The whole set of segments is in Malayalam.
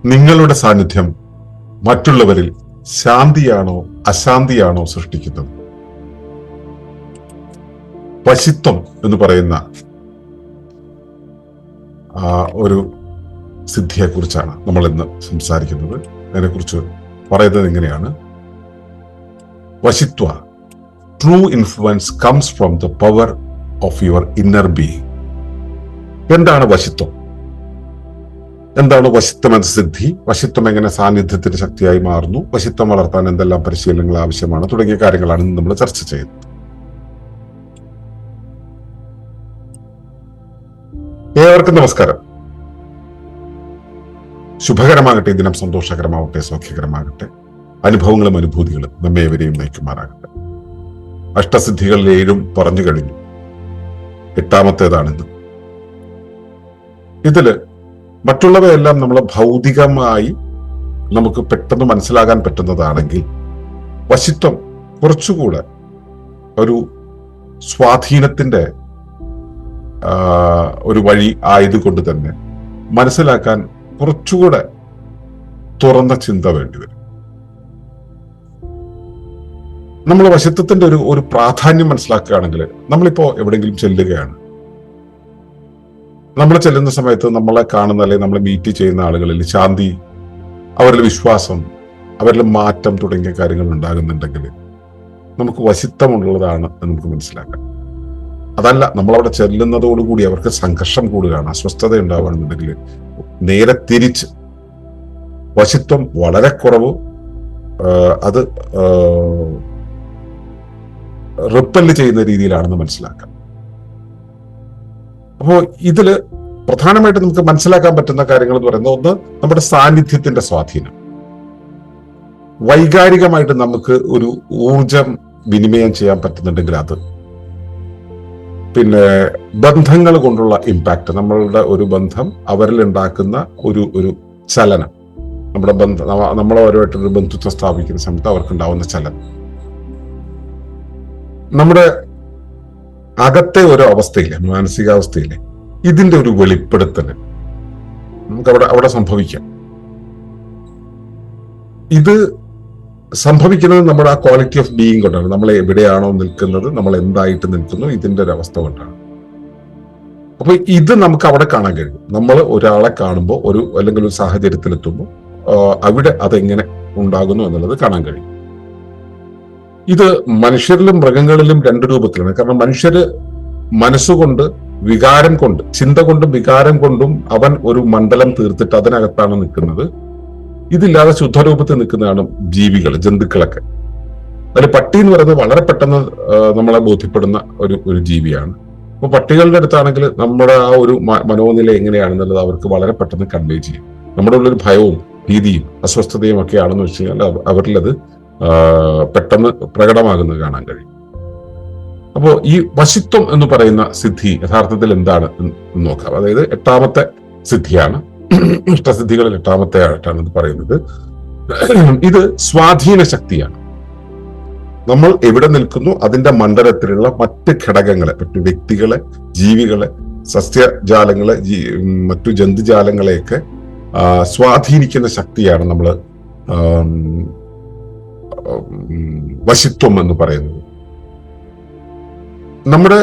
നിങ്ങളുടെ സാന്നിധ്യം മറ്റുള്ളവരിൽ ശാന്തിയാണോ അശാന്തിയാണോ സൃഷ്ടിക്കുന്നത്? വശിത്വം എന്ന് പറയുന്ന ഒരു സിദ്ധിയെ കുറിച്ചാണ് നമ്മൾ ഇന്ന് സംസാരിക്കുന്നത്. അതിനെക്കുറിച്ച് പറയുന്നത് ഇങ്ങനെയാണ്: വശിത്വ, true influence comes from the power of your inner being. എന്താണ് വശിത്വം? എന്താണ് വശിത്വം എന്ന സിദ്ധി? വശിത്വം എങ്ങനെ സാന്നിധ്യത്തിന്റെ ശക്തിയായി മാറുന്നു? വശിത്വം വളർത്താൻ എന്തെല്ലാം പരിശീലനങ്ങൾ ആവശ്യമാണ്? തുടങ്ങിയ കാര്യങ്ങളാണ് ഇന്ന് നമ്മൾ ചർച്ച ചെയ്യുന്നത്. ഏവർക്കും നമസ്കാരം. ശുഭകരമാകട്ടെ, ഈ ദിനം സന്തോഷകരമാവട്ടെ, സൗഖ്യകരമാകട്ടെ. അനുഭവങ്ങളും അനുഭൂതികളും നമ്മെ ഏവരെയും നയിക്കുമാറാകട്ടെ. അഷ്ടസിദ്ധികളിൽ 7 പറഞ്ഞു കഴിഞ്ഞു. 8ാമത്തേതാണിത്. ഇതില് മറ്റുള്ളവയെല്ലാം നമ്മൾ ഭൗതികമായി നമുക്ക് പെട്ടെന്ന് മനസ്സിലാകാൻ പറ്റുന്നതാണെങ്കിൽ, വശിത്വം കുറച്ചുകൂടെ ഒരു സ്വാധീനത്തിന്റെ ഒരു വഴി ആയതുകൊണ്ട് തന്നെ മനസ്സിലാക്കാൻ കുറച്ചുകൂടെ തുറന്ന ചിന്ത വേണ്ടിവരും. നമ്മൾ വശിത്വത്തിന്റെ ഒരു പ്രാധാന്യം മനസ്സിലാക്കുകയാണെങ്കിൽ, നമ്മളിപ്പോ എവിടെയെങ്കിലും ചെല്ലുകയാണ്. നമ്മൾ ചെല്ലുന്ന സമയത്ത് നമ്മളെ കാണുന്ന അല്ലെങ്കിൽ നമ്മളെ മീറ്റ് ചെയ്യുന്ന ആളുകളിൽ ശാന്തി, അവരിൽ വിശ്വാസം, അവരിൽ മാറ്റം തുടങ്ങിയ കാര്യങ്ങൾ ഉണ്ടാകുന്നുണ്ടെങ്കിൽ നമുക്ക് വശിത്വമുള്ളതാണ് നമുക്ക് മനസ്സിലാക്കാം. അതല്ല, നമ്മളവിടെ ചെല്ലുന്നതോടുകൂടി അവർക്ക് സംഘർഷം കൂടുകയാണ്, അസ്വസ്ഥത ഉണ്ടാവുകയാണെന്നുണ്ടെങ്കിൽ നേരെ തിരിച്ച് വശിത്വം വളരെ കുറവ്, അത് റിപ്പല് ചെയ്യുന്ന രീതിയിലാണെന്ന് മനസ്സിലാക്കാം. അപ്പോ ഇതില് പ്രധാനമായിട്ട് നമുക്ക് മനസ്സിലാക്കാൻ പറ്റുന്ന കാര്യങ്ങൾ എന്ന് പറയുന്നത്, ഒന്ന്, നമ്മുടെ സാന്നിധ്യത്തിന്റെ സ്വാധീനം. വൈകാരികമായിട്ട് നമുക്ക് ഒരു ഊർജം വിനിമയം ചെയ്യാൻ പറ്റുന്നുണ്ടെങ്കിൽ അത്, പിന്നെ ബന്ധങ്ങൾ കൊണ്ടുള്ള ഇമ്പാക്ട്, നമ്മളുടെ ഒരു ബന്ധം അവരിൽ ഉണ്ടാക്കുന്ന ഒരു ചലനം, നമ്മുടെ നമ്മളവരുമായിട്ടൊരു ബന്ധുത്വം സ്ഥാപിക്കുന്ന സമയത്ത് അവർക്കുണ്ടാവുന്ന ചലനം, നമ്മുടെ അകത്തെ ഒരു അവസ്ഥയില്ലേ, മാനസികാവസ്ഥയില്ലേ, ഇതിന്റെ ഒരു വെളിപ്പെടുത്തല് നമുക്ക് അവിടെ സംഭവിക്കാം. ഇത് സംഭവിക്കുന്നത് നമ്മുടെ ആ ക്വാളിറ്റി ഓഫ് ബീയിങ് കൊണ്ടാണ്. നമ്മൾ എവിടെയാണോ നിൽക്കുന്നത്, നമ്മൾ എന്തായിട്ട് നിൽക്കുന്നു, ഇതിന്റെ ഒരു അവസ്ഥ കൊണ്ടാണ്. അപ്പൊ ഇത് നമുക്ക് അവിടെ കാണാൻ കഴിയും. നമ്മൾ ഒരാളെ കാണുമ്പോൾ, അല്ലെങ്കിൽ ഒരു സാഹചര്യത്തിലെത്തുമ്പോൾ അവിടെ അതെങ്ങനെ ഉണ്ടാകുന്നു എന്നുള്ളത് കാണാൻ കഴിയും. ഇത് മനുഷ്യരിലും മൃഗങ്ങളിലും 2 രൂപത്തിലാണ്. കാരണം മനുഷ്യര് മനസ്സുകൊണ്ട്, വികാരം കൊണ്ട്, ചിന്ത കൊണ്ടും വികാരം കൊണ്ടും അവൻ ഒരു മണ്ഡലം തീർത്തിട്ട് അതിനകത്താണ് നിൽക്കുന്നത്. ഇതില്ലാതെ ശുദ്ധരൂപത്തിൽ നിൽക്കുന്നതാണ് ജീവികൾ, ജന്തുക്കളൊക്കെ. അതിൽ പട്ടി എന്ന് പറയുന്നത് വളരെ പെട്ടെന്ന് നമ്മളെ ബോധ്യപ്പെടുന്ന ഒരു ജീവിയാണ്. അപ്പൊ പട്ടികളുടെ അടുത്താണെങ്കിൽ നമ്മുടെ ആ ഒരു മനോനില എങ്ങനെയാണെന്നുള്ളത് അവർക്ക് വളരെ പെട്ടെന്ന് കൺവേ ചെയ്യും. നമ്മുടെ ഉള്ളൊരു ഭയവും ഭീതിയും അസ്വസ്ഥതയും ഒക്കെ ആണെന്ന് വെച്ച് കഴിഞ്ഞാൽ അവരിൽ അത് പെട്ടെന്ന് പ്രകടമാകുന്നത് കാണാൻ കഴിയും. അപ്പോ ഈ വശിത്വം എന്ന് പറയുന്ന സിദ്ധി യഥാർത്ഥത്തിൽ എന്താണ് എന്ന് നോക്കാം. അതായത് 8ാമത്തെ സിദ്ധിയാണ്. അഷ്ടസിദ്ധികളിൽ 8ാമത്തെ ആയിട്ടാണ് ഇത് പറയുന്നത്. ഇത് സ്വാധീന ശക്തിയാണ്. നമ്മൾ എവിടെ നിൽക്കുന്നു അതിന്റെ മണ്ഡലത്തിലുള്ള മറ്റ് ഘടകങ്ങളെ, മറ്റു വ്യക്തികളെ, ജീവികളെ, സസ്യജാലങ്ങളെ, മറ്റു ജന്തുജാലങ്ങളെയൊക്കെ സ്വാധീനിക്കുന്ന ശക്തിയാണ് നമ്മൾ വശിത്വം എന്ന് പറയുന്നത്. നമ്മുടെ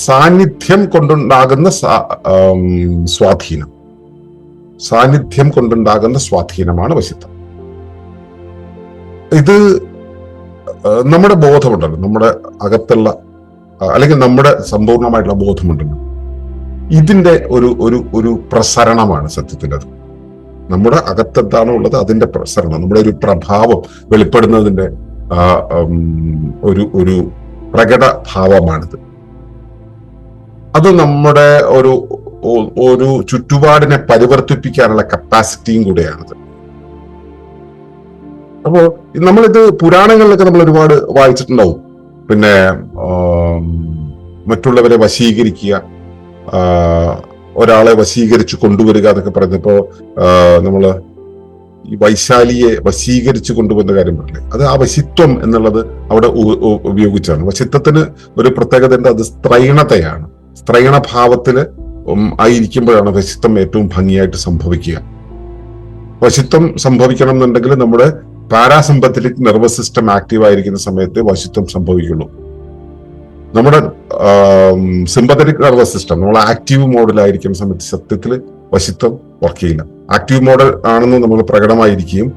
സാന്നിധ്യം കൊണ്ടുണ്ടാകുന്ന സ്വാധീനമാണ് വശിത്വം. ഇത് നമ്മുടെ ബോധമുണ്ടല്ലോ, നമ്മുടെ അകത്തുള്ള, അല്ലെങ്കിൽ നമ്മുടെ സമ്പൂർണമായിട്ടുള്ള ബോധമുണ്ടല്ലോ, ഇതിന്റെ ഒരു പ്രസരണമാണ് സത്യത്തിൽ. അത് നമ്മുടെ അകത്തെന്താണോ ഉള്ളത് അതിന്റെ പ്രസരണം, നമ്മുടെ ഒരു പ്രഭാവം വെളിപ്പെടുന്നതിന്റെ ഒരു പ്രകട ഭാവമാണിത്. അത് നമ്മുടെ ഒരു ചുറ്റുപാടിനെ പരിവർത്തിപ്പിക്കാനുള്ള കപ്പാസിറ്റിയും കൂടെയാണിത്. അപ്പോ നമ്മളിത് പുരാണങ്ങളിലൊക്കെ നമ്മൾ ഒരുപാട് വായിച്ചിട്ടുണ്ടാവും. പിന്നെ മറ്റുള്ളവരെ വശീകരിക്കുക, ഒരാളെ വശീകരിച്ച് കൊണ്ടുവരിക എന്നൊക്കെ പറയുന്നപ്പോ നമ്മള് ഈ വൈശാലിയെ വശീകരിച്ച് കൊണ്ടുവന്ന കാര്യം പറഞ്ഞില്ലേ, അത് ആ വശിത്വം എന്നുള്ളത് അവിടെ ഉപയോഗിച്ചാണ്. വശിത്വത്തിന് ഒരു പ്രത്യേകത ഉണ്ട്, അത് സ്ത്രൈണതയാണ്. സ്ത്രൈണഭാവത്തില് ആയിരിക്കുമ്പോഴാണ് വശിത്വം ഏറ്റവും ഭംഗിയായിട്ട് സംഭവിക്കുക. വശിത്വം സംഭവിക്കണം എന്നുണ്ടെങ്കിൽ നമ്മുടെ പാരാസിമ്പത്തറ്റിക് നെർവസ് സിസ്റ്റം ആക്റ്റീവ് ആയിരിക്കുന്ന സമയത്ത് വശിത്വം സംഭവിക്കുള്ളൂ. നമ്മുടെ സിമ്പത്തറ്റിക് നെർവസ് സിസ്റ്റം നമ്മൾ ആക്റ്റീവ് മോഡിലായിരിക്കുന്ന സമയത്ത് സത്യത്തിൽ വശിത്വം വർക്ക് ചെയ്യില്ല. ആക്റ്റീവ് മോഡ് ആണെന്ന് നമ്മൾ പ്രകടമായിരിക്കുകയും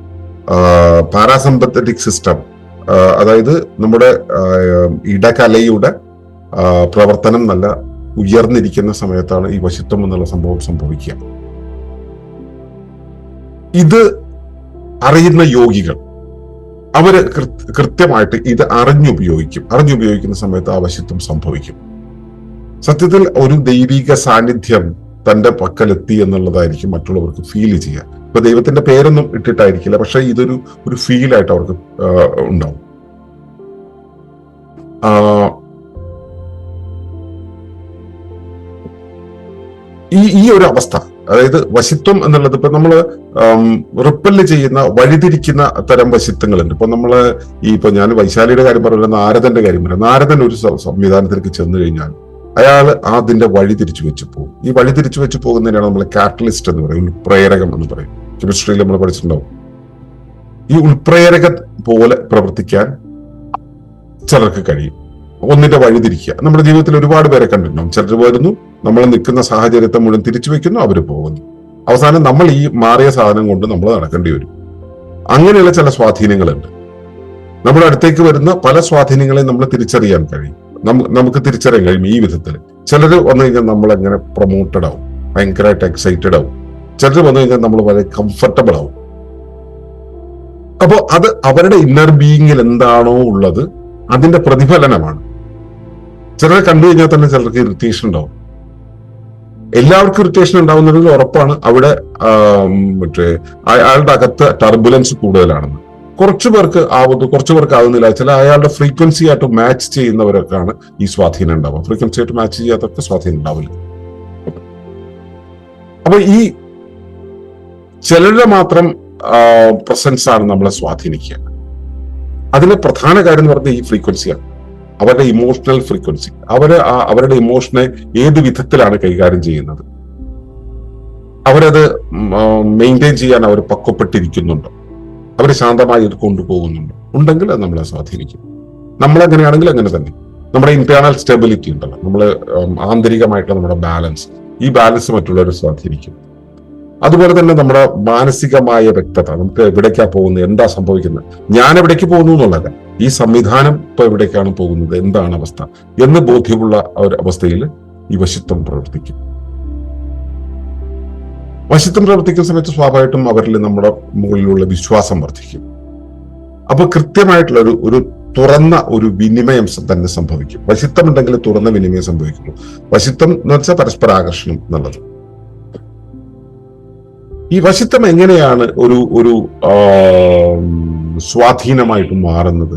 പാരാസിമ്പത്തറ്റിക് സിസ്റ്റം, അതായത് നമ്മുടെ ഇടകലയുടെ പ്രവർത്തനം നല്ല ഉയർന്നിരിക്കുന്ന സമയത്താണ് ഈ വശിത്വം എന്നുള്ള സംഭവം സംഭവിക്കുക. ഇത് അറിയുന്ന യോഗികൾ അവര് കൃത്യമായിട്ട് ഇത് അറിഞ്ഞുപയോഗിക്കുന്ന സമയത്ത് ആ വശിത്വം സംഭവിക്കും. സത്യത്തിൽ ഒരു ദൈവിക സാന്നിധ്യം തന്റെ പക്കലെത്തി എന്നുള്ളതായിരിക്കും മറ്റുള്ളവർക്ക് ഫീൽ ചെയ്യുക. ഇപ്പൊ ദൈവത്തിന്റെ പേരൊന്നും ഇട്ടിട്ടായിരിക്കില്ല, പക്ഷെ ഒരു ഫീലായിട്ട് അവർക്ക് ഉണ്ടാവും. ഈ ഒരു അവസ്ഥ, അതായത് വശിത്വം എന്നുള്ളത് ഇപ്പൊ നമ്മള് റിപ്പല് ചെയ്യുന്ന വഴിതിരിക്കുന്ന തരം വശിത്വങ്ങളുണ്ട്. ഇപ്പൊ നമ്മള് ഇപ്പൊ ഞാൻ വൈശാലിയുടെ കാര്യം പറഞ്ഞ നാരദന്റെ കാര്യം പറയാം. നാരദൻ ഒരു സംവിധാനത്തിലേക്ക് ചെന്ന് കഴിഞ്ഞാൽ അയാൾ അതിന്റെ വഴി തിരിച്ചു വെച്ച് പോകും. ഈ വഴി തിരിച്ചു വെച്ച് പോകുന്നതിനാണ് നമ്മൾ കാറ്റലിസ്റ്റ് എന്ന് പറയും, ഉൾപ്രേരകം എന്ന് പറയും. കെമിസ്ട്രിയിൽ നമ്മൾ പഠിച്ചിട്ടുണ്ടാവും. ഈ ഉൾപ്രേരക പോലെ പ്രവർത്തിക്കാൻ ചിലർക്ക് കഴിയും. ഒന്നിന്റെ വഴി തിരിക്കുക. നമ്മുടെ ജീവിതത്തിൽ ഒരുപാട് പേരെ കണ്ടിട്ടുണ്ടാവും. ചിലർ വരുന്നു, നമ്മൾ നിൽക്കുന്ന സാഹചര്യത്തെ മുഴുവൻ തിരിച്ചു വെക്കുന്നു, അവർ പോകുന്നു. അവസാനം നമ്മൾ ഈ മാറിയ സാധനം കൊണ്ട് നമ്മൾ നടക്കേണ്ടി വരും. അങ്ങനെയുള്ള ചില സ്വാധീനങ്ങളുണ്ട്. നമ്മുടെ അടുത്തേക്ക് വരുന്ന പല സ്വാധീനങ്ങളെയും നമ്മൾ തിരിച്ചറിയാൻ കഴിയും. നമുക്ക് തിരിച്ചറിയാൻ കഴിയും ഈ വിധത്തിൽ. ചിലർ വന്നു കഴിഞ്ഞാൽ നമ്മൾ എങ്ങനെ പ്രൊമോട്ടഡ് ആവും, ഭയങ്കരമായിട്ട് എക്സൈറ്റഡ് ആവും. ചിലർ വന്നു കഴിഞ്ഞാൽ നമ്മൾ വളരെ കംഫർട്ടബിൾ ആവും. അപ്പോ അത് അവരുടെ ഇന്നർ ബീയിങ്ങിൽ എന്താണോ ഉള്ളത് അതിന്റെ പ്രതിഫലനമാണ്. ചിലരെ കണ്ടു കഴിഞ്ഞാൽ തന്നെ ചിലർക്ക് ഇറിറ്റേഷൻ ഉണ്ടാവും. എല്ലാവർക്കും ഇറിറ്റേഷൻ ഉണ്ടാവുന്നതിൽ ഉറപ്പാണ് അവിടെ അയാളുടെ അകത്ത് ടർബുലൻസ് കൂടുതലാണെന്ന്. കുറച്ചു പേർക്ക് ആവുന്നു, കുറച്ചു പേർക്ക് ആവുന്നില്ല. ചില അയാളുടെ ഫ്രീക്വൻസി ആയിട്ട് മാച്ച് ചെയ്യുന്നവർക്കാണ് ഈ സ്വാധീനം ഉണ്ടാവുക. ഫ്രീക്വൻസി ആയിട്ട് മാച്ച് ചെയ്യാത്തവർക്ക് സ്വാധീനം ഉണ്ടാവില്ല. അപ്പൊ ഈ ചിലരുടെ മാത്രം പ്രസൻസ് ആണ് നമ്മളെ സ്വാധീനിക്കുക. അതിലെ പ്രധാന കാര്യം എന്ന് പറഞ്ഞാൽ ഈ ഫ്രീക്വൻസിയാണ്, അവരുടെ ഇമോഷണൽ ഫ്രീക്വൻസി. അവരുടെ ഇമോഷനെ ഏത് വിധത്തിലാണ് കൈകാര്യം ചെയ്യുന്നത്, അവരത് മെയിൻറ്റെയിൻ ചെയ്യാൻ അവർ പക്വപ്പെട്ടിരിക്കുന്നുണ്ടോ, അവർ ശാന്തമായി ഇത് കൊണ്ടുപോകുന്നുണ്ടോ, ഉണ്ടെങ്കിൽ അത് നമ്മളെ സ്വാധീനിക്കും. നമ്മളെങ്ങനെയാണെങ്കിൽ അങ്ങനെ തന്നെ. നമ്മുടെ ഇന്റേണൽ സ്റ്റെബിലിറ്റി ഉണ്ടല്ലോ, നമ്മള് ആന്തരികമായിട്ടുള്ള നമ്മുടെ ബാലൻസ്, ഈ ബാലൻസ് മറ്റുള്ളവരെ സ്വാധീനിക്കും. അതുപോലെ തന്നെ നമ്മുടെ മാനസികമായ വ്യക്തത, നമുക്ക് എവിടേക്കാ പോകുന്നത്, എന്താ സംഭവിക്കുന്നത്, ഞാൻ എവിടേക്ക് പോകുന്നു എന്നുള്ളതല്ല, ഈ സംവിധാനം ഇപ്പൊ എവിടേക്കാണ് പോകുന്നത്, എന്താണ് അവസ്ഥ എന്ന് ബോധ്യമുള്ള ഒരു അവസ്ഥയിൽ ഈ വശിത്വം പ്രവർത്തിക്കും. വശിത്വം പ്രവർത്തിക്കുന്ന സമയത്ത് സ്വാഭാവികമായിട്ടും അവരിൽ നമ്മുടെ മുകളിലുള്ള വിശ്വാസം വർദ്ധിക്കും. അപ്പൊ കൃത്യമായിട്ടുള്ള ഒരു തുറന്ന ഒരു വിനിമയം തന്നെ സംഭവിക്കും. വശിത്വം ഉണ്ടെങ്കിൽ തുറന്ന വിനിമയം സംഭവിക്കുന്നു. വശിത്വം എന്ന് വെച്ചാൽ പരസ്പരാകർഷണം എന്നുള്ളത്. ഈ വശിത്വം എങ്ങനെയാണ് ഒരു സ്വാധീനമായിട്ട് മാറുന്നത്?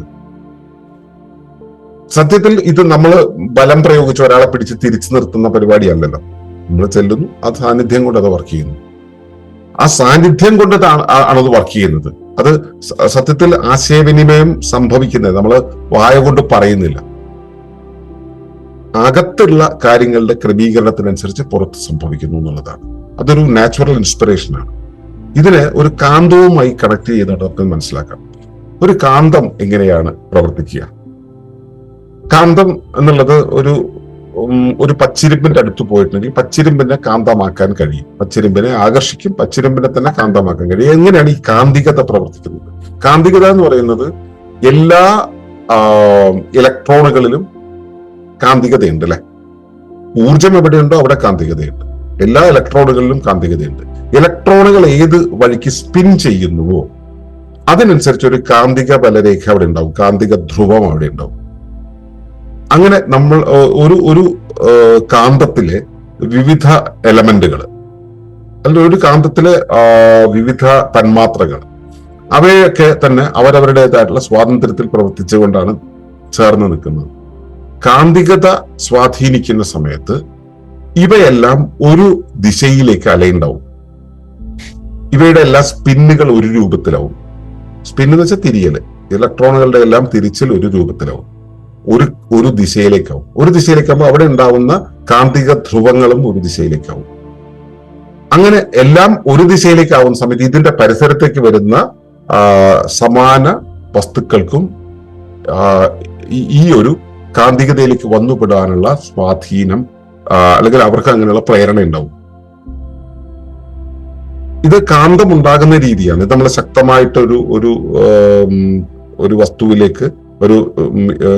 സത്യത്തിൽ ഇത് നമ്മൾ ബലം പ്രയോഗിച്ച് ഒരാളെ പിടിച്ച് തിരിച്ചു നിർത്തുന്ന പരിപാടിയല്ലല്ലോ. നമ്മൾ ചെല്ലുന്നു, ആ സാന്നിധ്യം കൊണ്ട് അത് വർക്ക് ചെയ്യുന്നു. ആ സാന്നിധ്യം കൊണ്ട് ആണത് വർക്ക് ചെയ്യുന്നത്. അത് സത്യത്തിൽ ആശയവിനിമയം സംഭവിക്കുന്നത് നമ്മൾ വായ കൊണ്ട് പറയുന്നില്ല. അകത്തുള്ള കാര്യങ്ങളുടെ ക്രമീകരണത്തിനനുസരിച്ച് പുറത്ത് സംഭവിക്കുന്നു എന്നുള്ളതാണ്. അതൊരു നാച്ചുറൽ ഇൻസ്പിറേഷൻ ആണ്. ഇതിനെ ഒരു കാന്തവുമായി കണക്ട് ചെയ്യുന്നത് നമുക്ക് മനസ്സിലാക്കാം. ഒരു കാന്തം എങ്ങനെയാണ് പ്രവർത്തിക്കുക? കാന്തം എന്നുള്ളത് ഒരു പച്ചിരുമ്പിന്റെ അടുത്ത് പോയിട്ടുണ്ടെങ്കിൽ പച്ചിരുമ്പിനെ കാന്തമാക്കാൻ കഴിയും, പച്ചിരുമ്പിനെ ആകർഷിക്കും, പച്ചിരുമ്പിനെ തന്നെ കാന്തമാക്കാൻ കഴിയും. എങ്ങനെയാണ് ഈ കാന്തികത പ്രവർത്തിക്കുന്നത്? കാന്തികത എന്ന് പറയുന്നത് എല്ലാ ഇലക്ട്രോണുകളിലും കാന്തികതയുണ്ട് അല്ലെ. ഊർജം എവിടെയുണ്ടോ അവിടെ കാന്തികതയുണ്ട്. എല്ലാ ഇലക്ട്രോണുകളിലും കാന്തികതയുണ്ട്. ഇലക്ട്രോണുകൾ ഏത് വഴിക്ക് സ്പിൻ ചെയ്യുന്നുവോ അതിനനുസരിച്ച് ഒരു കാന്തിക ബലരേഖ അവിടെ ഉണ്ടാവും, കാന്തിക ധ്രുവം അവിടെ ഉണ്ടാവും. അങ്ങനെ നമ്മൾ ഒരു കാന്തത്തിലെ വിവിധ എലമെന്റുകൾ, അല്ലെങ്കിൽ ഒരു കാന്തത്തിലെ വിവിധ തന്മാത്രകൾ, അവയൊക്കെ തന്നെ അവരവരുടേതായിട്ടുള്ള സ്വാതന്ത്ര്യത്തിൽ പ്രവർത്തിച്ചുകൊണ്ടാണ് ചേർന്ന് നിൽക്കുന്നത്. കാന്തികത സ്വാധീനിക്കുന്ന സമയത്ത് ഇവയെല്ലാം ഒരു ദിശയിലേക്ക് അലയുണ്ടാവും. ഇവയുടെ എല്ലാ സ്പിന്നുകൾ ഒരു രൂപത്തിലാവും. സ്പിൻ എന്ന് വെച്ചാൽ തിരിയല്. ഇലക്ട്രോണുകളുടെ എല്ലാം തിരിച്ചിൽ ഒരു രൂപത്തിലാവും, ഒരു ദിശയിലേക്കാവും. ഒരു ദിശയിലേക്കാവുമ്പോൾ അവിടെ ഉണ്ടാവുന്ന കാന്തിക ധ്രുവങ്ങളും ഒരു ദിശയിലേക്കാവും. അങ്ങനെ എല്ലാം ഒരു ദിശയിലേക്ക് ആവുന്ന സമയത്ത് ഇതിന്റെ പരിസരത്തേക്ക് വരുന്ന സമാന വസ്തുക്കൾക്കും ഈ ഒരു കാന്തികതയിലേക്ക് വന്നുപെടാനുള്ള സ്വാധീനം അല്ലെങ്കിൽ അവർക്ക് അങ്ങനെയുള്ള പ്രേരണ ഉണ്ടാവും. ഇത് കാന്തം ഉണ്ടാകുന്ന രീതിയാണ്. ഇത് നമ്മളെ ശക്തമായിട്ട് ഒരു വസ്തുവിലേക്ക്, ഒരു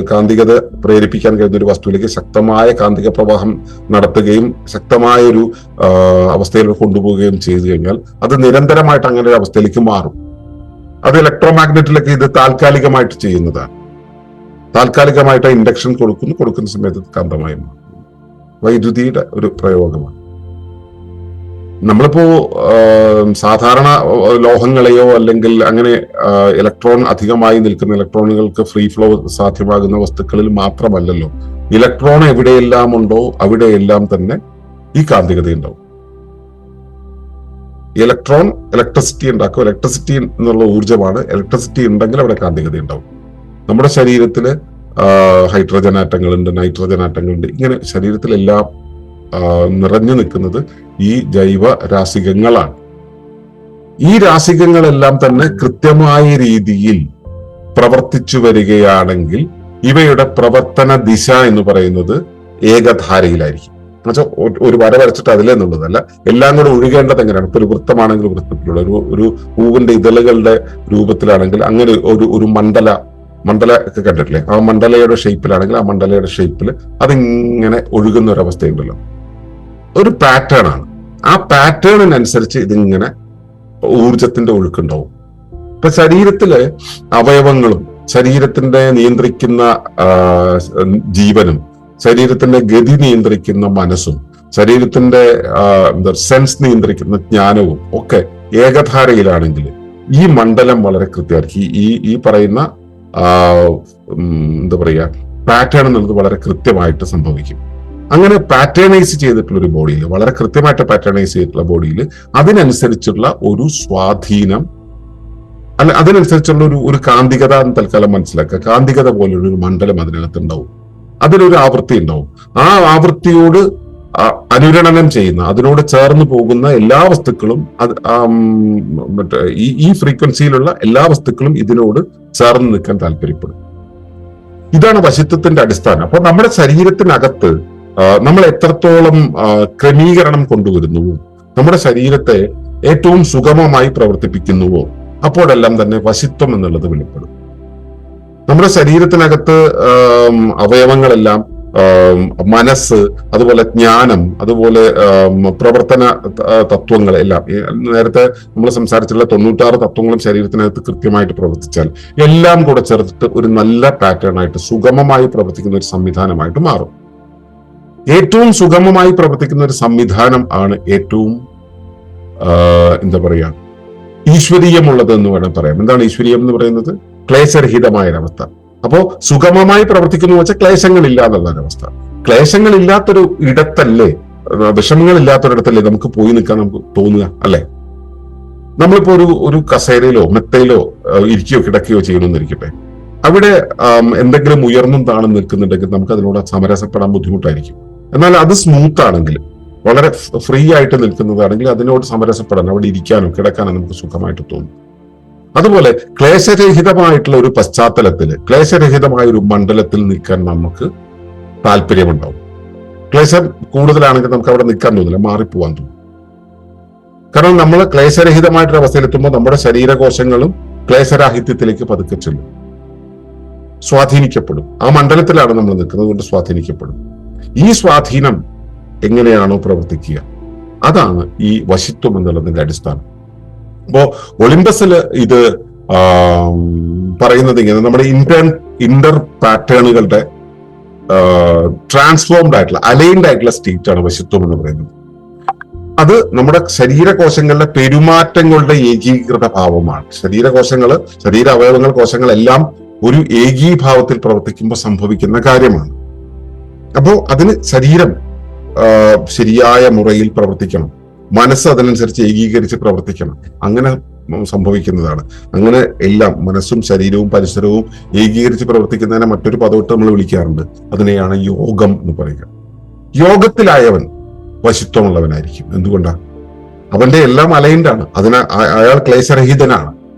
കാന്തികത പ്രേരിപ്പിക്കാൻ കഴിയുന്ന ഒരു വസ്തുവിലേക്ക് ശക്തമായ കാന്തിക പ്രവാഹം നടത്തുകയും ശക്തമായ ഒരു അവസ്ഥയിലേക്ക് കൊണ്ടുപോവുകയും ചെയ്തു കഴിഞ്ഞാൽ അത് നിരന്തരമായിട്ട് അങ്ങനെ ഒരു അവസ്ഥയിലേക്ക് മാറും. അത് ഇലക്ട്രോ മാഗ്നറ്റിലൊക്കെ ഇത് താൽക്കാലികമായിട്ട് ചെയ്യുന്നതാണ്. താൽക്കാലികമായിട്ട് ഇൻഡക്ഷൻ കൊടുക്കുന്ന സമയത്ത് കാന്തമായി മാറും. വൈദ്യുതിയുടെ ഒരു പ്രയോഗമാണ്. നമ്മളിപ്പോ സാധാരണ ലോഹങ്ങളെയോ അല്ലെങ്കിൽ അങ്ങനെ ഇലക്ട്രോൺ അധികമായി നിൽക്കുന്ന ഇലക്ട്രോണുകൾക്ക് ഫ്രീ ഫ്ലോ സാധ്യമാകുന്ന വസ്തുക്കളിൽ മാത്രമല്ലല്ലോ. ഇലക്ട്രോൺ എവിടെയെല്ലാം ഉണ്ടോ അവിടെയെല്ലാം തന്നെ ഈ കാന്തികത ഉണ്ടാവും. ഇലക്ട്രോൺ ഇലക്ട്രിസിറ്റി ഉണ്ടാക്കും. ഇലക്ട്രിസിറ്റി എന്നുള്ള ഊർജ്ജമാണ്. ഇലക്ട്രിസിറ്റി ഉണ്ടെങ്കിൽ അവിടെ കാന്തികത ഉണ്ടാവും. നമ്മുടെ ശരീരത്തില് ഹൈഡ്രജൻ ആറ്റങ്ങളുണ്ട്, നൈട്രജൻ ആറ്റങ്ങളുണ്ട്. ഇങ്ങനെ ശരീരത്തിലെല്ലാം നിറഞ്ഞു നിൽക്കുന്നത് ഈ ജൈവ രാശികങ്ങളാണ്. ഈ രാശികങ്ങളെല്ലാം തന്നെ കൃത്യമായ രീതിയിൽ പ്രവർത്തിച്ചു വരികയാണെങ്കിൽ ഇവയുടെ പ്രവർത്തന ദിശ എന്ന് പറയുന്നത് ഏകധാരയിലായിരിക്കും. എന്നുവെച്ചാൽ ഒരു വര വരച്ചിട്ട് അതിലെന്നുള്ളതല്ല, എല്ലാം കൂടെ ഒഴുകേണ്ടത് എങ്ങനെയാണ്. ഇപ്പൊ ഒരു വൃത്തമാണെങ്കിൽ വൃത്തത്തിലുള്ള ഒരു പൂവിന്റെ ഇതളുകളുടെ രൂപത്തിലാണെങ്കിൽ അങ്ങനെ ഒരു മണ്ഡല ഒക്കെ കണ്ടിട്ടില്ലേ? ആ മണ്ഡലയുടെ ഷേപ്പിലാണെങ്കിൽ ആ മണ്ഡലയുടെ ഷേപ്പിൽ അതിങ്ങനെ ഒഴുകുന്ന ഒരു അവസ്ഥയുണ്ടല്ലോ. ഒരു പാറ്റേൺ ആണ്. ആ പാറ്റേണിനനുസരിച്ച് ഇതിങ്ങനെ ഊർജത്തിന്റെ ഒഴുക്കുണ്ടാവും. ഇപ്പൊ ശരീരത്തിലെ അവയവങ്ങളും ശരീരത്തിന്റെ നിയന്ത്രിക്കുന്ന ജീവനും ശരീരത്തിന്റെ ഗതി നിയന്ത്രിക്കുന്ന മനസ്സും ശരീരത്തിന്റെ സെൻസ് നിയന്ത്രിക്കുന്ന ജ്ഞാനവും ഒക്കെ ഏകധാരയിലാണെങ്കിൽ ഈ മണ്ഡലം വളരെ കൃത്യമായിരിക്കും. ഈ പറയുന്ന എന്താ പറയുക പാറ്റേൺ എന്നുള്ളത് വളരെ കൃത്യമായിട്ട് സംഭവിക്കും. അങ്ങനെ പാറ്റേണൈസ് ചെയ്തിട്ടുള്ള ഒരു ബോഡിയിൽ, വളരെ കൃത്യമായിട്ട് പാറ്റേണൈസ് ചെയ്തിട്ടുള്ള ബോഡിയിൽ അതിനനുസരിച്ചുള്ള ഒരു സ്വാധീനം അല്ല, അതിനനുസരിച്ചുള്ള ഒരു കാന്തികത എന്ന് തൽക്കാലം മനസ്സിലാക്കുക. കാന്തികത പോലുള്ള ഒരു മണ്ഡലം അതിനകത്ത് ഉണ്ടാവും. അതിലൊരു ആവൃത്തി ഉണ്ടാവും. ആ ആവൃത്തിയോട് അനുരണനം ചെയ്യുന്ന, അതിനോട് ചേർന്ന് പോകുന്ന എല്ലാ വസ്തുക്കളും ഈ ഫ്രീക്വൻസിയിലുള്ള എല്ലാ വസ്തുക്കളും ഇതിനോട് ചേർന്ന് നിൽക്കാൻ താല്പര്യപ്പെടും. ഇതാണ് വശിത്വത്തിന്റെ അടിസ്ഥാനം. അപ്പൊ നമ്മുടെ ശരീരത്തിനകത്ത് നമ്മൾ എത്രത്തോളം ക്രമീകരണം കൊണ്ടുവരുന്നുവോ, നമ്മുടെ ശരീരത്തെ ഏറ്റവും സുഗമമായി പ്രവർത്തിപ്പിക്കുന്നുവോ, അപ്പോഴെല്ലാം തന്നെ വശിത്വം എന്നുള്ളത് വെളിപ്പെടും. നമ്മുടെ ശരീരത്തിനകത്ത് അവയവങ്ങളെല്ലാം, മനസ്സ്, അതുപോലെ ജ്ഞാനം, അതുപോലെ പ്രവർത്തന തത്വങ്ങൾ എല്ലാം, നേരത്തെ നമ്മൾ സംസാരിച്ചിട്ടുള്ള 96 തത്വങ്ങളും ശരീരത്തിനകത്ത് കൃത്യമായിട്ട് പ്രവർത്തിച്ചാൽ എല്ലാം കൂടെ ചേർത്തിട്ട് ഒരു നല്ല പാറ്റേൺ ആയിട്ട് സുഗമമായി പ്രവർത്തിക്കുന്ന ഒരു സംവിധാനമായിട്ട് മാറും. ഏറ്റവും സുഗമമായി പ്രവർത്തിക്കുന്ന ഒരു സംവിധാനം ആണ് ഏറ്റവും എന്താ പറയാ ഈശ്വരീയമുള്ളത് എന്ന് വേണം പറയാം. എന്താണ് ഈശ്വരീയം എന്ന് പറയുന്നത്? ക്ലേശരഹിതമായ ഒരവസ്ഥ. അപ്പോ സുഗമമായി പ്രവർത്തിക്കുന്നു വെച്ചാൽ ക്ലേശങ്ങളില്ല എന്നുള്ള ഒരവസ്ഥ. ക്ലേശങ്ങളില്ലാത്തൊരു ഇടത്തല്ലേ, വിഷമങ്ങളില്ലാത്തൊരിടത്തല്ലേ നമുക്ക് പോയി നിൽക്കാൻ നമുക്ക് തോന്നുക, അല്ലെ? നമ്മളിപ്പോ ഒരു കസേരയിലോ മെത്തയിലോ ഇരിക്കുകയോ കിടക്കുകയോ ചെയ്യണമെന്നിരിക്കട്ടെ, അവിടെ എന്തെങ്കിലും ഉയർന്നും താണും നിൽക്കുന്നുണ്ടെങ്കിൽ നമുക്ക് അതിനോട് സമരസപ്പെടാൻ ബുദ്ധിമുട്ടായിരിക്കും. എന്നാൽ അത് സ്മൂത്ത് ആണെങ്കിൽ, വളരെ ഫ്രീ ആയിട്ട് നിൽക്കുന്നതാണെങ്കിൽ അതിനോട് സമരസപ്പെടാൻ, അവിടെ ഇരിക്കാനോ കിടക്കാനോ നമുക്ക് സുഖമായിട്ട് തോന്നും. അതുപോലെ ക്ലേശരഹിതമായിട്ടുള്ള ഒരു പശ്ചാത്തലത്തിൽ, ക്ലേശരഹിതമായ ഒരു മണ്ഡലത്തിൽ നിൽക്കാൻ നമുക്ക് താല്പര്യമുണ്ടാവും. ക്ലേശം കൂടുതലാണെങ്കിൽ നമുക്ക് അവിടെ നിൽക്കാൻ തോന്നില്ല, മാറിപ്പോവാൻ തോന്നും. കാരണം നമ്മൾ ക്ലേശരഹിതമായിട്ടൊരു അവസ്ഥയിലെത്തുമ്പോൾ നമ്മുടെ ശരീരകോശങ്ങളും ക്ലേശരാഹിത്യത്തിലേക്ക് പതുക്കെ ചെല്ലും, സ്വാധീനിക്കപ്പെടും. ആ മണ്ഡലത്തിലാണ് നമ്മൾ നിൽക്കുന്നത് കൊണ്ട് സ്വാധീനിക്കപ്പെടും. ഈ സ്വാധീനം എങ്ങനെയാണോ പ്രവർത്തിക്കുക, അതാണ് ഈ വശിത്വം എന്നുള്ളതിന്റെ അടിസ്ഥാനം. അപ്പോ ഒളിമ്പസിൽ ഇത് പറയുന്നത് ഇങ്ങനെ, നമ്മുടെ ഇന്റർ പാറ്റേണുകളുടെ ട്രാൻസ്ഫോംഡ് ആയിട്ടുള്ള, അലൈൻഡ് ആയിട്ടുള്ള സ്റ്റേറ്റ് ആണ് വശിത്വം എന്ന് പറയുന്നത്. അത് നമ്മുടെ ശരീരകോശങ്ങളുടെ പെരുമാറ്റങ്ങളുടെ ഏകീകൃത ഭാവമാണ്. ശരീര അവയവങ്ങൾ, കോശങ്ങളെല്ലാം ഒരു ഏകീഭാവത്തിൽ പ്രവർത്തിക്കുമ്പോൾ സംഭവിക്കുന്ന കാര്യമാണ്. അപ്പോ അതിന് ശരീരം ശരിയായ മുറയിൽ പ്രവർത്തിക്കണം, മനസ്സ് അതിനനുസരിച്ച് ഏകീകരിച്ച് പ്രവർത്തിക്കണം. അങ്ങനെ സംഭവിക്കുന്നതാണ്. അങ്ങനെ എല്ലാം മനസ്സും ശരീരവും പരിസരവും ഏകീകരിച്ച് പ്രവർത്തിക്കുന്നതിനെ മറ്റൊരു പദവിട്ട് നമ്മൾ വിളിക്കാറുണ്ട്. അതിനെയാണ് യോഗം എന്ന് പറയുക. യോഗത്തിലായവൻ വശിത്വമുള്ളവനായിരിക്കും. എന്തുകൊണ്ടാ? അവന്റെ എല്ലാം അലൈൻഡാണ്. അയാൾ ക്ലേശരഹിതനാണ്,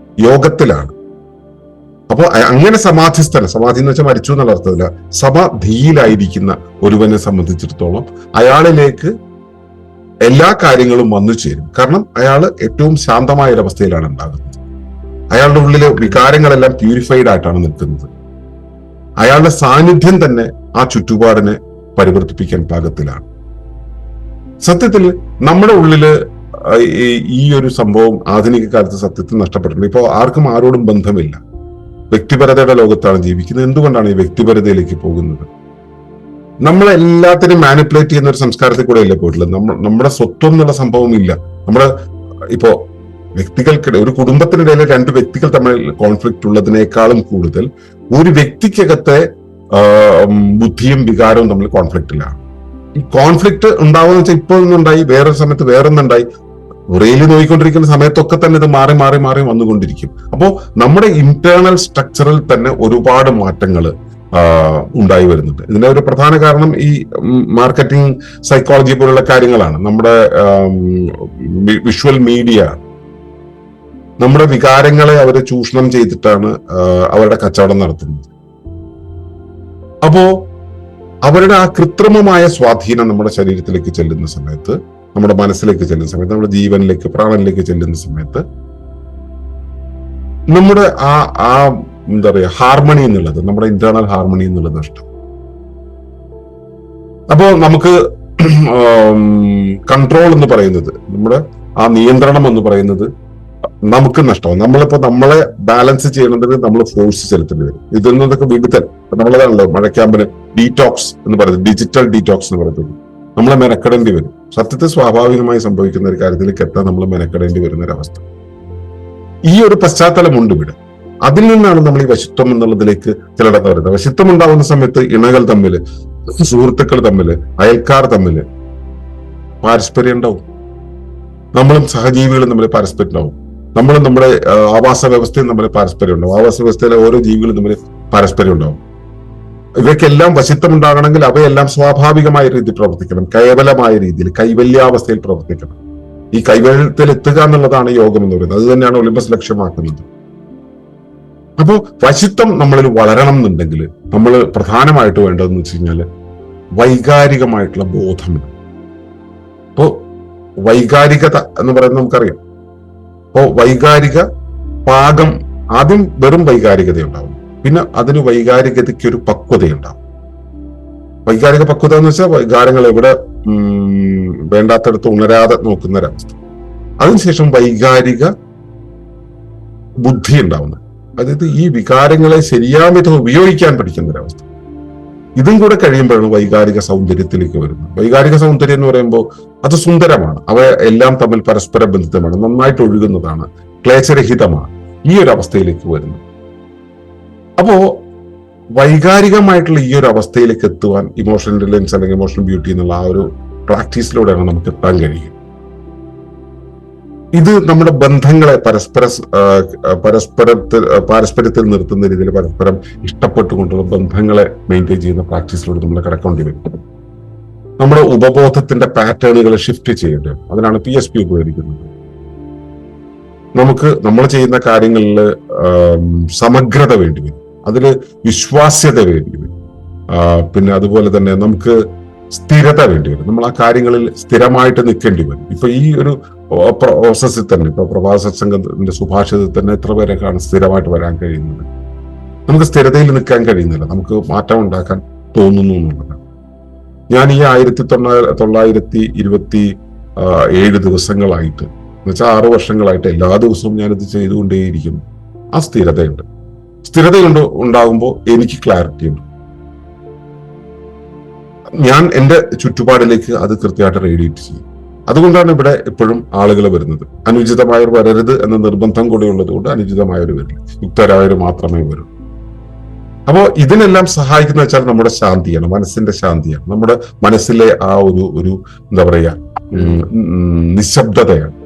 യോഗത്തിലാണ്. അപ്പോ അങ്ങനെ സമാധി എന്ന് വെച്ചാൽ മരിച്ചു എന്നുള്ള അർത്ഥത്തില്ല, സമാധിയിലായിരിക്കുന്ന ഒരുവനെ സംബന്ധിച്ചിടത്തോളം അയാളിലേക്ക് എല്ലാ കാര്യങ്ങളും വന്നു ചേരും. കാരണം അയാൾ ഏറ്റവും ശാന്തമായ ഒരവസ്ഥയിലാണ് ഉണ്ടാകുന്നത്. അയാളുടെ ഉള്ളിലെ വികാരങ്ങളെല്ലാം പ്യൂരിഫൈഡ് ആയിട്ടാണ് നിൽക്കുന്നത്. അയാളുടെ സാന്നിധ്യം തന്നെ ആ ചുറ്റുപാടിനെ പരിവർത്തിപ്പിക്കാൻ പാകത്തിലാണ്. സത്യത്തിൽ നമ്മുടെ ഉള്ളില് ഈ ഒരു സംഭവം ആധുനിക കാലത്ത് സത്യത്തിൽ നഷ്ടപ്പെട്ടിട്ടുണ്ട്. ഇപ്പോൾ ആർക്കും ആരോടും ബന്ധമില്ല, വ്യക്തിപരതയുടെ ലോകത്താണ് ജീവിക്കുന്നത്. എന്തുകൊണ്ടാണ് ഈ വ്യക്തിപരതയിലേക്ക് പോകുന്നത്? നമ്മളെല്ലാത്തിനും മാനിപ്പുലേറ്റ് ചെയ്യുന്ന ഒരു സംസ്കാരത്തിൽ കൂടെ അല്ലേ പോയിട്ടുള്ളത്. നമ്മുടെ സ്വത്വം എന്നുള്ള സംഭവം ഇല്ല. നമ്മുടെ ഇപ്പോ വ്യക്തികൾക്കിടെ, ഒരു കുടുംബത്തിനിടയിൽ രണ്ട് വ്യക്തികൾ തമ്മിൽ കോൺഫ്ലിക്റ്റ് ഉള്ളതിനേക്കാളും കൂടുതൽ ഒരു വ്യക്തിക്കകത്തെ ബുദ്ധിയും വികാരവും തമ്മിൽ കോൺഫ്ലിക്റ്റിലാണ്. ഈ കോൺഫ്ലിക്റ്റ് ഉണ്ടാവുന്ന വെച്ചാൽ ഇപ്പോൾ ഒന്നുണ്ടായി, വേറൊരു സമയത്ത് വേറൊന്നുണ്ടായി, റെയിൽ നോയിക്കൊണ്ടിരിക്കുന്ന സമയത്തൊക്കെ തന്നെ ഇത് മാറി മാറി മാറി വന്നുകൊണ്ടിരിക്കും. അപ്പോൾ നമ്മുടെ ഇന്റേണൽ സ്ട്രക്ചറിൽ തന്നെ ഒരുപാട് മാറ്റങ്ങൾ ഉണ്ടായി വരുന്നുണ്ട്. ഇതിന്റെ ഒരു പ്രധാന കാരണം ഈ മാർക്കറ്റിംഗ് സൈക്കോളജി പോലുള്ള കാര്യങ്ങളാണ്. നമ്മുടെ വിഷ്വൽ മീഡിയ നമ്മുടെ വികാരങ്ങളെ അവർ ചൂഷണം ചെയ്തിട്ടാണ് അവരുടെ കച്ചവടം നടത്തുന്നത്. അപ്പോ അവരുടെ ആ കൃത്രിമമായ സ്വാധീനം നമ്മുടെ ശരീരത്തിലേക്ക് ചെല്ലുന്ന സമയത്ത്, നമ്മുടെ മനസ്സിലേക്ക് ചെല്ലുന്ന സമയത്ത്, നമ്മുടെ ജീവനിലേക്ക്, പ്രാണനിലേക്ക് ചെല്ലുന്ന സമയത്ത് നമ്മുടെ ആ എന്താ പറയാ ഹാർമണി എന്നുള്ളത്, നമ്മുടെ ഇന്റേണൽ ഹാർമണി എന്നുള്ളത് നഷ്ടം. അപ്പോ നമുക്ക് കൺട്രോൾ എന്ന് പറയുന്നത്, നമ്മുടെ ആ നിയന്ത്രണം എന്ന് പറയുന്നത് നമുക്ക് നഷ്ടമാവും. നമ്മളിപ്പോ നമ്മളെ ബാലൻസ് ചെയ്യണമെങ്കിൽ നമ്മൾ ഫോഴ്സ് ചെലുത്തേണ്ടി വരും. ഇതൊക്കെ വിടുതൽ, നമ്മളതാണല്ലോ മഴയ്ക്കാമ്പിന് ഡീറ്റോക്സ് എന്ന് പറയുന്നത്, ഡിജിറ്റൽ ഡീറ്റോക്സ് എന്ന് പറയുന്നത്. നമ്മളെ മെനക്കെടേണ്ടി വരും. സത്യത്തിൽ സ്വാഭാവികമായി സംഭവിക്കുന്ന ഒരു കാര്യത്തിലേക്ക് എത്താൻ നമ്മൾ മെനക്കെടേണ്ടി വരുന്ന ഒരവസ്ഥ. ഈ ഒരു പശ്ചാത്തലമുണ്ട് ഇവിടെ. അതിൽ നിന്നാണ് നമ്മൾ ഈ വശിത്വം എന്നുള്ളതിലേക്ക് ചിലടത്ത് വരുന്നത്. വശിത്വം ഉണ്ടാവുന്ന സമയത്ത് ഇണകൾ തമ്മിൽ, സുഹൃത്തുക്കൾ തമ്മിൽ, അയൽക്കാർ തമ്മിൽ പാരസ്പര്യം ഉണ്ടാവും. നമ്മളും സഹജീവികളും തമ്മിൽ പാരസ്പര്യം ഉണ്ടാവും. നമ്മളും നമ്മുടെ ആവാസ വ്യവസ്ഥയും തമ്മിൽ പാരസ്പര്യം ഉണ്ടാവും. ആവാസ വ്യവസ്ഥയിലെ ഓരോ ജീവികളും തമ്മിൽ പാരസ്പര്യം ഉണ്ടാവും. ഇവയ്ക്കെല്ലാം വശിത്വം ഉണ്ടാകണമെങ്കിൽ അവയെല്ലാം സ്വാഭാവികമായ രീതിയിൽ പ്രവർത്തിക്കണം, കേവലമായ രീതിയിൽ, കൈവല്യാവസ്ഥയിൽ പ്രവർത്തിക്കണം. ഈ കൈവല്യത്തിൽ എത്തുക എന്നുള്ളതാണ് യോഗം എന്ന് പറയുന്നത്. അത് തന്നെയാണ് ഒളിമ്പസ് ലക്ഷ്യമാക്കുന്നത്. അപ്പോ വശിത്വം നമ്മളിൽ വളരണം എന്നുണ്ടെങ്കിൽ നമ്മൾ പ്രധാനമായിട്ട് വേണ്ടതെന്ന് വെച്ച് കഴിഞ്ഞാല് വൈകാരികമായിട്ടുള്ള ബോധമാണ്. അപ്പോ വൈകാരികത എന്ന് പറയുന്നത് നമുക്കറിയാം. അപ്പോ വൈകാരിക പാകം, ആദ്യം വെറും വൈകാരികത ഉണ്ടാവും, പിന്നെ അതിന് വൈകാരികതയ്ക്ക് ഒരു പക്വതയുണ്ടാവും. വൈകാരിക പക്വത എന്ന് വെച്ചാൽ വികാരങ്ങൾ എവിടെ വേണ്ടാത്തടത്ത് ഉണരാതെ നോക്കുന്ന ഒരവസ്ഥ. അതിനുശേഷം വൈകാരിക ബുദ്ധി ഉണ്ടാവുന്നത്, അതായത് ഈ വികാരങ്ങളെ ശരിയാവിധം ഉപയോഗിക്കാൻ പഠിക്കുന്ന ഒരവസ്ഥ. ഇതും കൂടെ കഴിയുമ്പോഴാണ് വൈകാരിക സൗന്ദര്യത്തിലേക്ക് വരുന്നത്. വൈകാരിക സൗന്ദര്യം എന്ന് പറയുമ്പോൾ അത് സുന്ദരമാണ്, അവ എല്ലാം തമ്മിൽ പരസ്പര ബന്ധിതമാണ്, നന്നായിട്ട് ഒഴുകുന്നതാണ്, ക്ലേശരഹിതമാണ്. ഈ ഒരു അവസ്ഥയിലേക്ക് വരുന്നു. അപ്പോ വൈകാരികമായിട്ടുള്ള ഈ ഒരു അവസ്ഥയിലേക്ക് എത്തുവാൻ ഇമോഷണൽ ഇന്റലിജൻസ് അല്ലെങ്കിൽ ഇമോഷണൽ ബ്യൂട്ടി എന്നുള്ള ആ ഒരു പ്രാക്ടീസിലൂടെയാണ് നമുക്ക് എത്താൻ കഴിയുക. ഇത് നമ്മുടെ ബന്ധങ്ങളെ പാരസ്പര്യത്തിൽ നിർത്തുന്ന രീതിയിൽ പരസ്പരം ഇഷ്ടപ്പെട്ടുകൊണ്ടുള്ള ബന്ധങ്ങളെ മെയിൻറ്റെയിൻ ചെയ്യുന്ന പ്രാക്ടീസിലൂടെ നമ്മൾ കടക്കേണ്ടി വരും. നമ്മുടെ ഉപബോധത്തിന്റെ പാറ്റേണുകളെ ഷിഫ്റ്റ് ചെയ്യേണ്ടി വരും. അതിനാണ് PSP ഉപയോഗിക്കുന്നത്. നമുക്ക് നമ്മൾ ചെയ്യുന്ന കാര്യങ്ങളിൽ സമഗ്രത വേണ്ടി വരും, അതിൽ വിശ്വാസ്യത വേണ്ടി വരും, പിന്നെ അതുപോലെ തന്നെ നമുക്ക് സ്ഥിരത വേണ്ടി വരും. നമ്മൾ ആ കാര്യങ്ങളിൽ സ്ഥിരമായിട്ട് നിൽക്കേണ്ടി വരും. ഇപ്പൊ ഈ ഒരു പ്രോസസ്സിൽ തന്നെ, ഇപ്പൊ പ്രഭാത സത്സംഗത്തിന്റെ സുഭാഷിതത്തിൽ തന്നെ എത്ര പേരൊക്കെയാണ് സ്ഥിരമായിട്ട് വരാൻ കഴിയുന്നത്? നമുക്ക് സ്ഥിരതയിൽ നിൽക്കാൻ കഴിയുന്നില്ല, നമുക്ക് മാറ്റം ഉണ്ടാക്കാൻ തോന്നുന്നു എന്നുള്ളതാണ്. ഞാൻ ഈ 1927 ദിവസങ്ങളായിട്ട്, എന്നുവെച്ചാൽ 6 വർഷങ്ങളായിട്ട് എല്ലാ ദിവസവും ഞാനിത് ചെയ്തുകൊണ്ടേയിരിക്കുന്നു. ആ സ്ഥിരതയുണ്ട്. ഉണ്ടാകുമ്പോൾ എനിക്ക് ക്ലാരിറ്റി ഉണ്ട്. ഞാൻ എന്റെ ചുറ്റുപാടിലേക്ക് അത് കൃത്യമായിട്ട് റേഡിയേറ്റ് ചെയ്യും. അതുകൊണ്ടാണ് ഇവിടെ എപ്പോഴും ആളുകൾ വരുന്നത്. അനുചിതമായവർ വരരുത് എന്ന നിർബന്ധം കൂടെ ഉള്ളത് കൊണ്ട് അനുചിതമായവർ വരില്ല, യുക്തരായവർ മാത്രമേ വരൂ. അപ്പോൾ ഇതിനെല്ലാം സഹായിക്കുന്ന വെച്ചാൽ നമ്മുടെ ശാന്തിയാണ്, മനസ്സിന്റെ ശാന്തിയാണ്, നമ്മുടെ മനസ്സിലെ ആ ഒരു എന്താ പറയാ നിശബ്ദതയാണ്,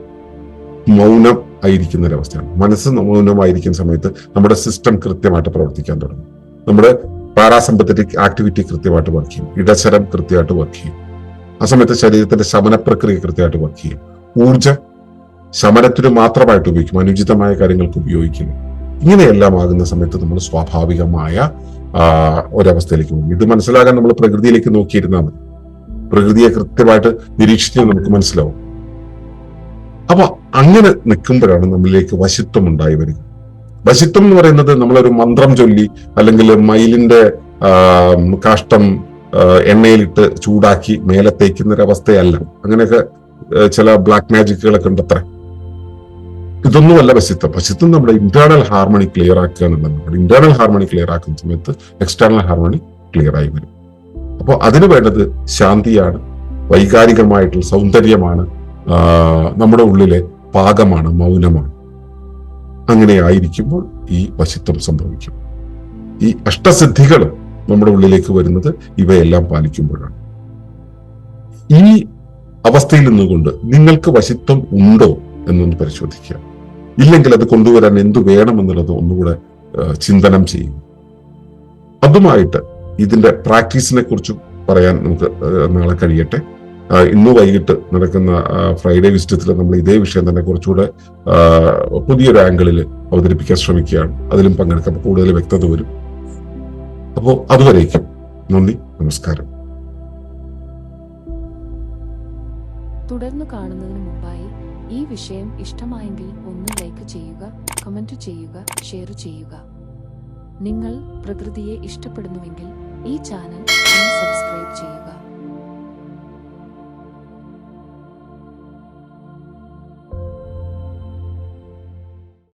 മൗനം ആയിരിക്കുന്ന ഒരവസ്ഥയാണ്. മനസ്സ് മൗനമായിരിക്കുന്ന സമയത്ത് നമ്മുടെ സിസ്റ്റം കൃത്യമായിട്ട് പ്രവർത്തിക്കാൻ തുടങ്ങും. നമ്മുടെ പാരാസിമ്പത്തറ്റിക് ആക്ടിവിറ്റി കൃത്യമായിട്ട് വർക്ക് ചെയ്യും, ഇടശരം കൃത്യമായിട്ട് വർക്ക് ചെയ്യും. ആ സമയത്ത് ശരീരത്തിന്റെ ശമന പ്രക്രിയ കൃത്യമായിട്ട് വർക്ക് ചെയ്യും, ഊർജം ശമനത്തിന് മാത്രമായിട്ട് ഉപയോഗിക്കും, അനുചിതമായ കാര്യങ്ങൾക്ക് ഉപയോഗിക്കില്ല. ഇങ്ങനെയെല്ലാം ആകുന്ന സമയത്ത് നമ്മൾ സ്വാഭാവികമായ ഒരവസ്ഥയിലേക്ക് പോകും. ഇത് മനസ്സിലാകാൻ നമ്മൾ പ്രകൃതിയിലേക്ക് നോക്കിയിരുന്നാൽ മതി. പ്രകൃതിയെ കൃത്യമായിട്ട് നിരീക്ഷിച്ച് നമുക്ക് മനസ്സിലാവും. അപ്പൊ അങ്ങനെ നിൽക്കുമ്പോഴാണ് നമ്മളിലേക്ക് വശിത്വം ഉണ്ടായി വരിക. വശിത്വം എന്ന് പറയുന്നത് നമ്മളൊരു മന്ത്രം ചൊല്ലി അല്ലെങ്കിൽ മയിലിന്റെ കാഷ്ടം എണ്ണയിലിട്ട് ചൂടാക്കി മേലെ തേക്കുന്ന ഒരവസ്ഥയല്ല. അങ്ങനെയൊക്കെ ചില ബ്ലാക്ക് മാജിക്കുകളൊക്കെ ഉണ്ട് അത്ര. ഇതൊന്നുമല്ല വശിത്വം. വശിത്വം നമ്മുടെ ഇന്റേണൽ ഹാർമണി ക്ലിയർ ആക്കുക എന്നുള്ളത്. ഇന്റേണൽ ഹാർമണി ക്ലിയർ ആക്കുന്ന സമയത്ത് എക്സ്റ്റേണൽ ഹാർമണി ക്ലിയർ ആയി വരും. അപ്പോൾ അതിന് വേണ്ടത് ശാന്തിയാണ്, വൈകാരികമായിട്ടുള്ള സൗന്ദര്യമാണ്, നമ്മുടെ ഉള്ളിലെ പാകമാണ്, മൗനമാണ്. അങ്ങനെ ആയിരിക്കുമ്പോൾ ഈ വശിത്വം സംഭവിക്കും. ഈ അഷ്ടസിദ്ധികളും നമ്മുടെ ഉള്ളിലേക്ക് വരുന്നത് ഇവയെല്ലാം പാലിക്കുമ്പോഴാണ്. ഈ അവസ്ഥയിൽ നിന്നുകൊണ്ട് നിങ്ങൾക്ക് വശിത്വം ഉണ്ടോ എന്നൊന്ന് പരിശോധിക്കുക. ഇല്ലെങ്കിൽ അത് കൊണ്ടുവരാൻ എന്തു വേണമെന്നുള്ളത് ഒന്നുകൂടെ ചിന്തനം ചെയ്യും. അതുമായിട്ട് ഇതിന്റെ പ്രാക്ടീസിനെ കുറിച്ച് പറയാൻ നമുക്ക് നാളെ കഴിയട്ടെ. ഇന്ന് വൈകിട്ട് നടക്കുന്ന ഫ്രൈഡേ വിസിറ്റത്തിൽ നമ്മൾ ഇതേ വിഷയം തന്നെ കുറച്ചുകൂടെ പുതിയൊരു ആംഗിളിൽ അവതരിപ്പിക്കാൻ ശ്രമിക്കുകയാണ്. അതിലും പങ്കെടുക്കാൻ കൂടുതൽ വ്യക്തത വരും. അപ്പോൾ അതുവരേക്കും നന്ദി, നമസ്കാരം. തുടർന്ന് കാണുന്നതിന് മുമ്പായി ഈ വിഷയം ഇഷ്ടമായെങ്കിൽ ഒന്ന് ലൈക്ക് ചെയ്യുക, കമന്റ് ചെയ്യുക, ഷെയർ ചെയ്യുക. നിങ്ങൾ പ്രകൃതിയെ ഇഷ്ടപ്പെടുന്നുവെങ്കിൽ ഈ ചാനൽ ഒന്ന് സബ്സ്ക്രൈബ് ചെയ്യുക.